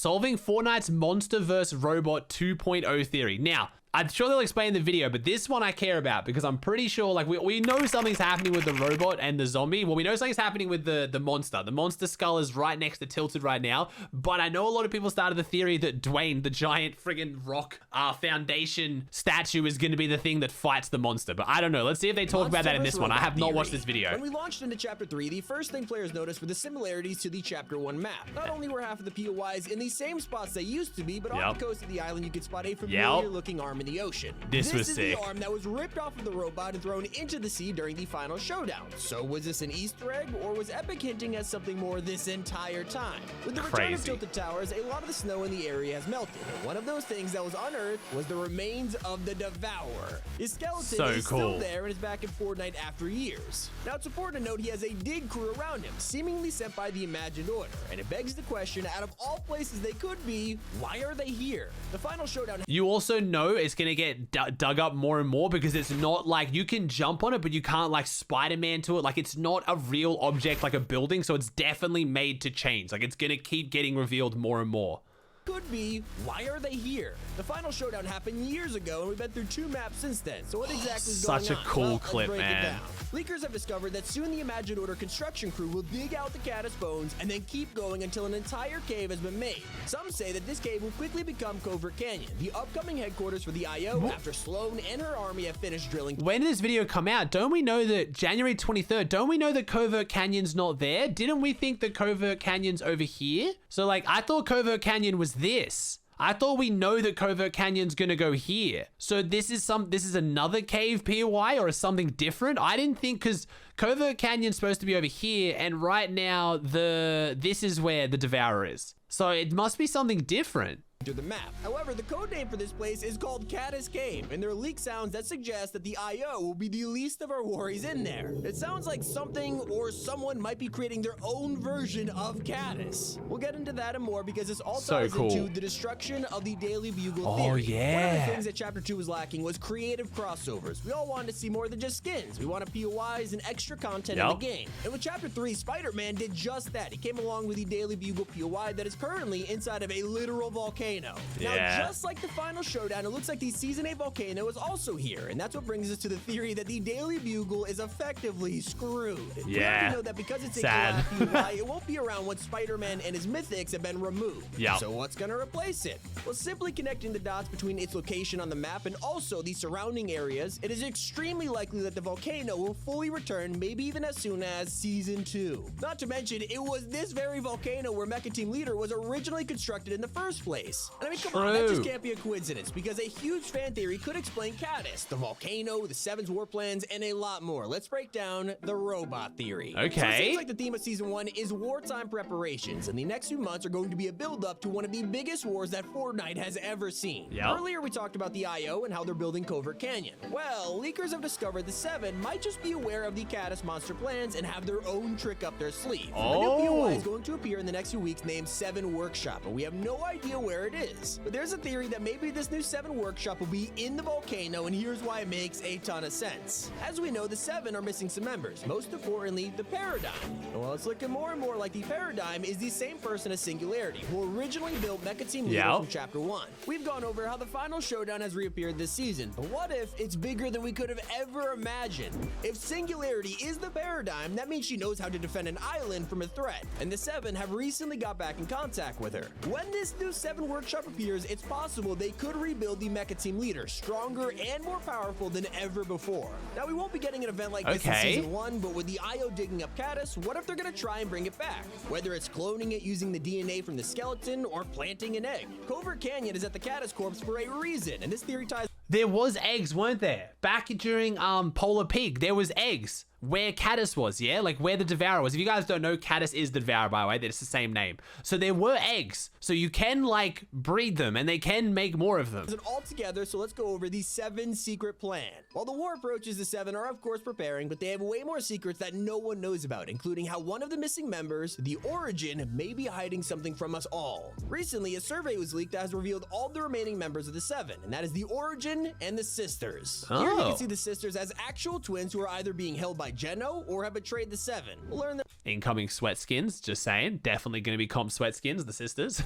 solving Fortnite's monster vs. robot 2.0 theory. Now, I'm sure they'll explain in the video, but this one I care about because I'm pretty sure, like, we know something's happening with the robot and the zombie. Well, we know something's happening with the monster. The monster skull is right next to Tilted right now, but I know a lot of people started the theory that Dwayne, the giant friggin' rock foundation statue, is going to be the thing that fights the monster, but I don't know. Let's see if they talk about that in this one. I have not watched this video. When we launched into Chapter 3, the first thing players noticed were the similarities to the Chapter 1 map. Not only were half of the POIs in the same spots they used to be, but on the coast of the island, you could spot a familiar-looking arm in the ocean. This was sick. The arm that was ripped off of the robot and thrown into the sea during the final showdown. So was this an Easter egg, or was Epic hinting at something more this entire time? With the return of Tilted Towers, a lot of the snow in the area has melted, and one of those things that was unearthed was the remains of the Devourer. His skeleton is still there and is back in Fortnite after years. Now, it's important to note he has a dig crew around him, seemingly sent by the Imagined Order, and it begs the question, out of all places they could be, why are they here? The final showdown... You also know it's going to get dug up more and more because it's not like you can jump on it, but you can't like Spider-Man to it. Like, it's not a real object like a building, so it's definitely made to change. Like, it's gonna keep getting revealed more and more. Could be, why are they here? The final showdown happened years ago, and we've been through 2 maps since then. So what exactly is going on? Such a cool clip, man. Leakers have discovered that soon the Imagined Order construction crew will dig out the caddis bones and then keep going until an entire cave has been made. Some say that this cave will quickly become Covert Canyon, the upcoming headquarters for the IO after Sloan and her army have finished drilling. When did this video come out? Don't we know that January 23rd, don't we know that Covert Canyon's not there? Didn't we think that Covert Canyon's over here? So like, I thought Covert Canyon was this. I thought we know that Covert Canyon's gonna go here. So this is another cave POI or something different? I didn't think, because Covert Canyon's supposed to be over here, and right now this is where the Devourer is. So it must be something different. To the map. However, the code name for this place is called Caddis Cave, and there are leak sounds that suggest that the IO will be the least of our worries in there. It sounds like something or someone might be creating their own version of Caddis. We'll get into that and more because this all ties into the destruction of the Daily Bugle theory. Yeah. One of the things that Chapter 2 was lacking was creative crossovers. We all wanted to see more than just skins. We wanted POIs and extra content in the game. And with Chapter 3, Spider-Man did just that. He came along with the Daily Bugle POI that is currently inside of a literal volcano. Now, just like the final showdown, it looks like the Season 8 volcano is also here, and that's what brings us to the theory that the Daily Bugle is effectively screwed. We have to know that because it's a POI, it won't be around once Spider-Man and his mythics have been removed. So what's gonna replace it? Well, simply connecting the dots between its location on the map and also the surrounding areas, it is extremely likely that the volcano will fully return, maybe even as soon as Season 2. Not to mention, it was this very volcano where Mecha Team Leader was originally constructed in the first place. And I mean, come on, that just can't be a coincidence, because a huge fan theory could explain Caddis, the volcano, the Seven's war plans, and a lot more. Let's break down the robot theory. So it seems like the theme of Season 1 is wartime preparations, and the next few months are going to be a build-up to one of the biggest wars that Fortnite has ever seen. Earlier, we talked about the IO and how they're building Covert Canyon. Well, leakers have discovered the Seven might just be aware of the Caddis monster plans and have their own trick up their sleeve. A new POI is going to appear in the next few weeks named Seven Workshop, but we have no idea where it is. But there's a theory that maybe this new Seven Workshop will be in the volcano, and here's why it makes a ton of sense. As we know, the Seven are missing some members, most importantly, the Paradigm. And while it's looking more and more like the Paradigm is the same person as Singularity, who originally built Mecha Team Leader from Chapter 1. We've gone over how the final showdown has reappeared this season, but what if it's bigger than we could have ever imagined? If Singularity is the Paradigm, that means she knows how to defend an island from a threat, and the Seven have recently got back in contact with her. When this new Seven Workshop appears, it's possible they could rebuild the Mecha Team Leader, stronger and more powerful than ever before. Now, we won't be getting an event like this in Season 1, but with the IO digging up Caddis, what if they're gonna try and bring it back? Whether it's cloning it using the DNA from the skeleton or planting an egg. Covert Canyon is at the Caddis corpse for a reason, and this theory ties... There was eggs, weren't there? Back during Polar Pig, there was eggs where Caddis was, like where the Devourer was. If you guys don't know, Caddis is the Devourer, by the way. That's the same name. So there were eggs. So you can like breed them and they can make more of them. All together, so let's go over the Seven secret plan. While the war approaches, the Seven are of course preparing, but they have way more secrets that no one knows about, including how one of the missing members, the Origin, may be hiding something from us all. Recently, a survey was leaked that has revealed all the remaining members of the Seven, and that is the Origin and the Sisters. Here you can see the Sisters as actual twins who are either being held by like Geno or have betrayed the Seven. We'll learn that Incoming sweat skins, just saying. Definitely going to be comp sweat skins, the sisters.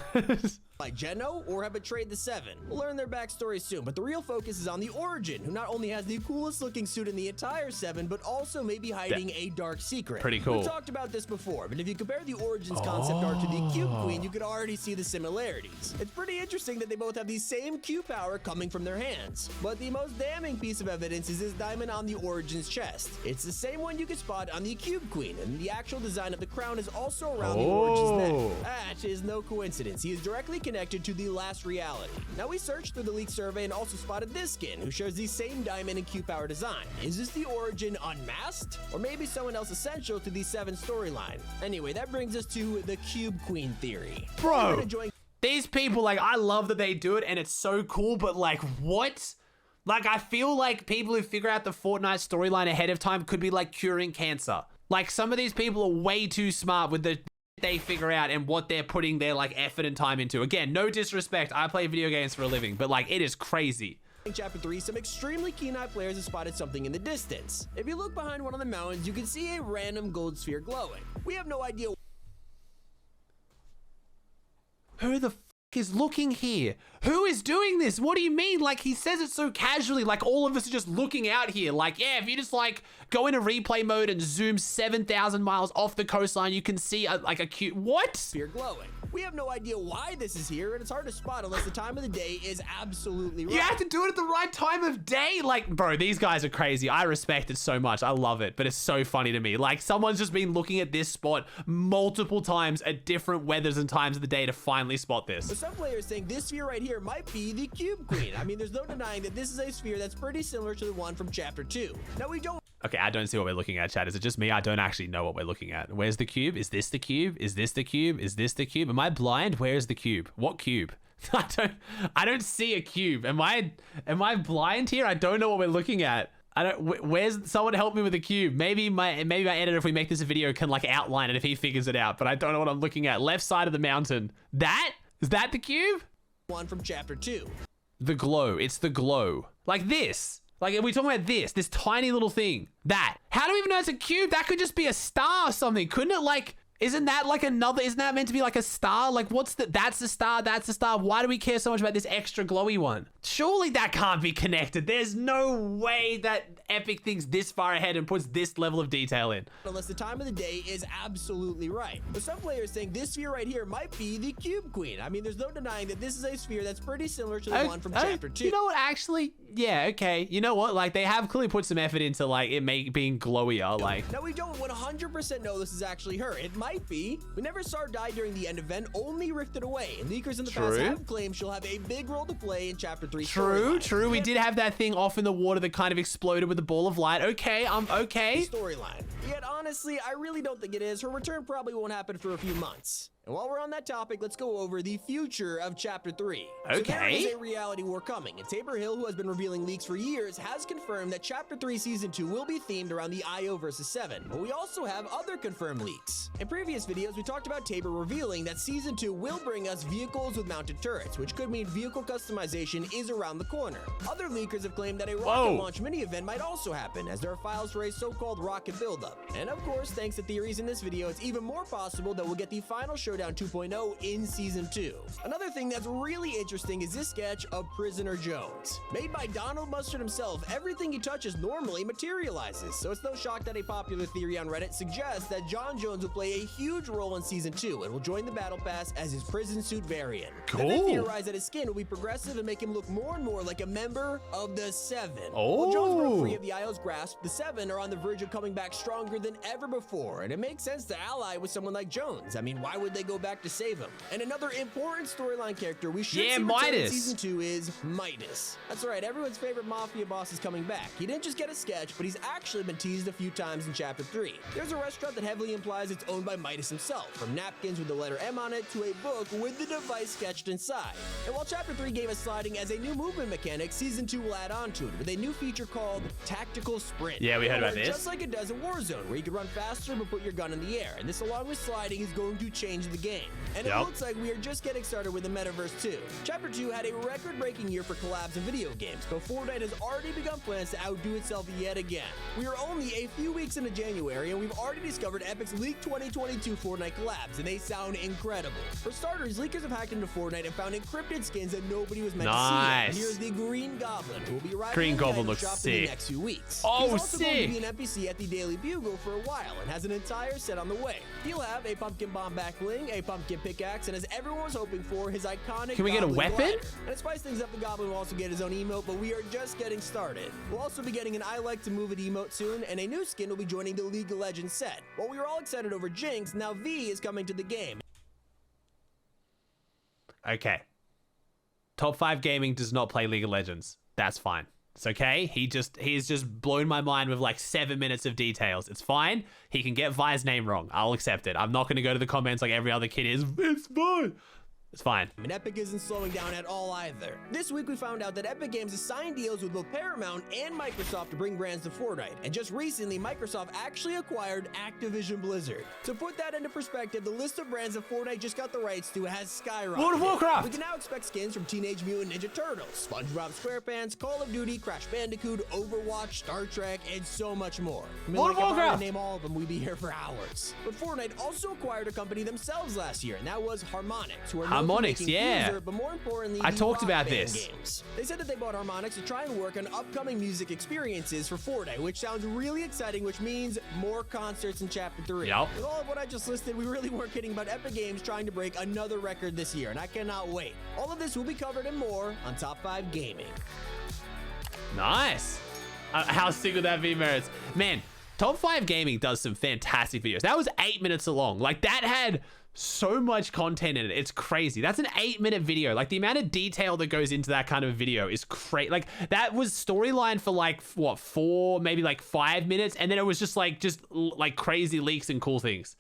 like Geno or have betrayed the Seven. We'll learn their backstory soon, but the real focus is on the Origin, who not only has the coolest looking suit in the entire Seven, but also may be hiding a dark secret. Pretty cool. We've talked about this before, but if you compare the Origins concept art to the Cube Queen, you could already see the similarities. It's pretty interesting that they both have the same Q power coming from their hands, but the most damning piece of evidence is this diamond on the Origins chest. It's the same one you can spot on the Cube Queen, and the actual design of the crown is also around the Origins neck. That is no coincidence. He is directly connected to the last reality. Now we searched through the leak survey and also spotted this skin, who shares the same diamond and Q power design. Is this the Origin unmasked? Or maybe someone else essential to the Seven storyline? Anyway, that brings us to the Cube Queen theory. Bro, these people, like, I love that they do it and it's so cool, but like, what? Like, I feel like people who figure out the Fortnite storyline ahead of time could be like curing cancer. Like, some of these people are way too smart with the they figure out and what they're putting their like effort and time into. Again, no disrespect, I play video games for a living, but like, it is crazy. In Chapter 3, some extremely keen-eyed players have spotted something in the distance. If you look behind one of the mountains, you can see a random gold sphere glowing. We have no idea who the f is looking here. Who is doing this? What do you mean? Like, he says it so casually, like all of us are just looking out here. Like, yeah, if you just like go into replay mode and zoom 7,000 miles off the coastline, you can see like a cute, what? Sphere glowing. We have no idea why this is here, and it's hard to spot unless the time of the day is absolutely right. You have to do it at the right time of day. Like, bro, these guys are crazy. I respect it so much. I love it, but it's so funny to me. Like, someone's just been looking at this spot multiple times at different weathers and times of the day to finally spot this. But some players think this sphere right here might be the Cube Queen. I mean, there's no denying that this is a sphere that's pretty similar to the one from Chapter 2. Now, we don't... Okay, I don't see what we're looking at, chat. Is it just me? I don't actually know what we're looking at. Where's the cube? Is this the cube? Is this the cube? Is this the cube? Am I blind? Where's the cube? What cube? I don't see a cube. Am I blind here? I don't know what we're looking at. Where's someone help me with the cube? Maybe my editor, if we make this a video, can like outline it if he figures it out, but I don't know what I'm looking at. Left side of the mountain. Is that the cube? One from Chapter 2. The glow. It's the glow. Like this. Like, are we talking about this tiny little thing? That. How do we even know it's a cube? That could just be a star or something. Couldn't it, like, isn't that meant to be like a star? Like, that's the star, that's the star. Why do we care so much about this extra glowy one? Surely that can't be connected. There's no way that Epic thinks this far ahead and puts this level of detail in. Unless the time of the day is absolutely right. But some players think this sphere right here might be the Cube Queen. I mean, there's no denying that this is a sphere that's pretty similar to the one from Chapter 2. You know what, actually? Yeah, okay. You know what? Like, they have clearly put some effort into, like, it being glowier, like. Now, we don't 100% know this is actually her. It might be. We never saw her die during the end event, only rifted away. And leakers in the past have claimed she'll have a big role to play in Chapter 3. True. We did have that thing off in the water that kind of exploded with a ball of light. Okay, okay. Storyline. Yet, honestly, I really don't think it is. Her return probably won't happen for a few months. And while we're on that topic, let's go over the future of Chapter 3. Okay. So there is a reality war coming, and Tabor Hill, who has been revealing leaks for years, has confirmed that Chapter 3 Season 2 will be themed around the IO vs. 7. But we also have other confirmed leaks. In previous videos, we talked about Tabor revealing that Season 2 will bring us vehicles with mounted turrets, which could mean vehicle customization is around the corner. Other leakers have claimed that a rocket launch mini-event might also happen, as there are files for a so-called rocket buildup. And of course, thanks to theories in this video, it's even more possible that we'll get the final Showdown 2.0 in Season 2. Another thing that's really interesting is this sketch of Prisoner Jones. Made by Donald Mustard himself, everything he touches normally materializes, so it's no shock that a popular theory on Reddit suggests that John Jones will play a huge role in Season 2 and will join the Battle Pass as his prison suit variant. Cool. They theorize that his skin will be progressive and make him look more and more like a member of the 7. Oh. While Jones broke free of the IO's grasp, the 7 are on the verge of coming back stronger than ever before, and it makes sense to ally with someone like Jones. I mean, why would they go back to save him? And another important storyline character we should see return in Season 2 is Midas. That's right, everyone's favorite mafia boss is coming back. He didn't just get a sketch, but he's actually been teased a few times in Chapter 3. There's a restaurant that heavily implies it's owned by Midas himself, from napkins with the letter M on it to a book with the device sketched inside. And while Chapter 3 gave us sliding as a new movement mechanic, Season 2 will add on to it with a new feature called Tactical Sprint. Yeah, we heard about this. Just like it does in Warzone, where you can run faster but put your gun in the air. And this, along with sliding, is going to change the game. And it looks like we are just getting started with the the metaverse too. Chapter 2 had a record-breaking year for collabs in video games, but Fortnite has already begun plans to outdo itself yet again. We are only a few weeks into January, and we've already discovered Epic's leaked 2022 Fortnite collabs, and they sound incredible. For starters, leakers have hacked into Fortnite and found encrypted skins that nobody was meant to see. And here's the Green Goblin, who will be arriving Green in the Goblin item looks shop sick. in the next few weeks. Oh, He's also going to sick. be an NPC at the Daily Bugle for a while and has an entire set on the way. He'll have a pumpkin bomb back bling, a pumpkin pickaxe, and as everyone was hoping for, his iconic Can we get a Goblin weapon? glider. And to spice things up, the Goblin will also get his own emote, but we are just getting started. We'll also be getting an I like to move it emote soon, and a new skin will be joining the League of Legends set. While we were all excited over Jinx, now V is coming to the game. Okay. Top 5 Gaming does not play League of Legends. That's fine. It's okay. He's just blown my mind with like 7 minutes of details. It's fine. He can get Vi's name wrong. I'll accept it. I'm not going to go to the comments like every other kid is. It's fine. It's fine. And Epic isn't slowing down at all either. This week we found out that Epic Games has signed deals with both Paramount and Microsoft to bring brands to Fortnite. And just recently, Microsoft actually acquired Activision Blizzard. To put that into perspective, the list of brands that Fortnite just got the rights to has skyrocketed. World of Warcraft! We can now expect skins from Teenage Mutant Ninja Turtles, SpongeBob SquarePants, Call of Duty, Crash Bandicoot, Overwatch, Star Trek, and so much more. I mean, World of if I were to Warcraft! name all of them, we'd be here for hours. But Fortnite also acquired a company themselves last year, and that was Harmonix, who are known for Harmonix, making yeah. User, but more importantly, I the talked Rock about Band this. Games. They said that they bought Harmonix to try and work on upcoming music experiences for Fortnite, which sounds really exciting, which means more concerts in Chapter 3. Yup. With all of what I just listed, we really weren't kidding about Epic Games trying to break another record this year, and I cannot wait. All of this will be covered and more on Top 5 Gaming. Nice. How sick would that be, Merits? Man, Top 5 Gaming does some fantastic videos. That was 8 minutes long. Like, that had so much content in it. It's crazy. That's an 8-minute video. Like, the amount of detail that goes into that kind of video is crazy. Like, that was storyline for like, what, 4, maybe like 5 minutes, and then it was just like crazy leaks and cool things.